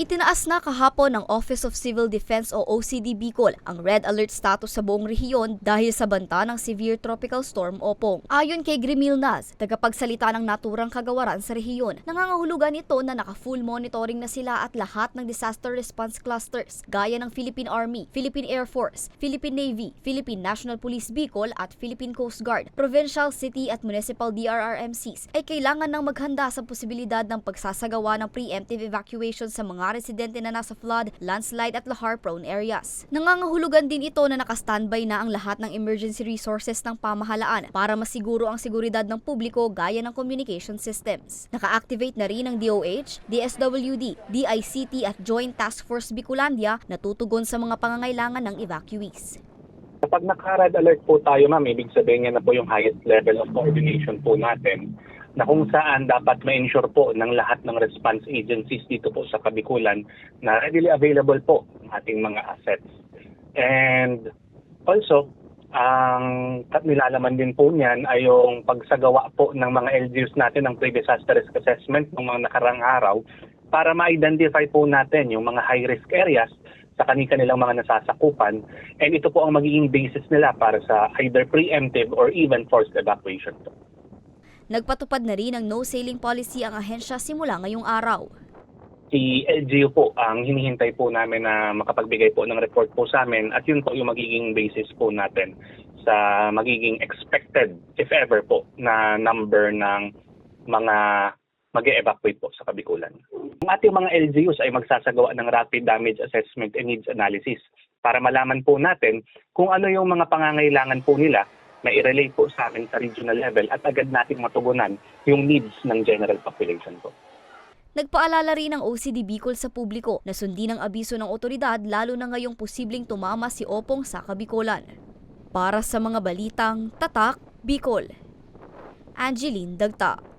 Itinaas na kahapon ng Office of Civil Defense o OCD Bicol ang red alert status sa buong rehiyon dahil sa banta ng severe tropical storm Opong. Ayon kay Grimil Naz, tagapagsalita ng naturang kagawaran sa rehiyon, nangangahulugan ito na naka-full monitoring na sila at lahat ng disaster response clusters gaya ng Philippine Army, Philippine Air Force, Philippine Navy, Philippine National Police Bicol at Philippine Coast Guard, provincial, city at municipal DRRMCs ay kailangan ng maghanda sa posibilidad ng pagsasagawa ng preemptive evacuation sa mga residente na nasa flood, landslide at lahar-prone areas. Nangangahulugan din ito na naka-standby na ang lahat ng emergency resources ng pamahalaan para masiguro ang seguridad ng publiko gaya ng communication systems. Naka-activate na rin ang DOH, DSWD, DICT at Joint Task Force Bicolandia na tutugon sa mga pangangailangan ng evacuees. Kapag naka-red alert po tayo, ma'am, ibig sabihin niya na po yung highest level of coordination po natin na kung saan dapat ma-ensure po ng lahat ng response agencies dito po sa Kabikulan na readily available po ang ating mga assets. And also, ang nilalaman din po niyan ay yung pagsagawa po ng mga LGUs natin ng pre-disaster risk assessment ng mga nakarang araw para ma-identify po natin yung mga high-risk areas sa kanilang mga nasasakupan, and ito po ang magiging basis nila para sa either preemptive or even forced evacuation po. Nagpatupad na rin ng no-sailing policy ang ahensya simula ngayong araw. Si LGU po ang hinihintay po namin na makapagbigay po ng report po sa amin at yun po yung magiging basis po natin sa magiging expected, if ever po, na number ng mga mag-e-evacuate po sa Kabikulan. Ang ating mga LGUs ay magsasagawa ng rapid damage assessment and needs analysis para malaman po natin kung ano yung mga pangangailangan po nila na i-relay po sa amin sa regional level at agad nating matugunan yung needs ng general population po. Nagpaalala rin ng OCD Bicol sa publiko na sundin ang abiso ng otoridad lalo na ngayong posibleng tumama si Opong sa Kabikulan. Para sa mga balitang Tatak, Bicol, Angeline Dagta.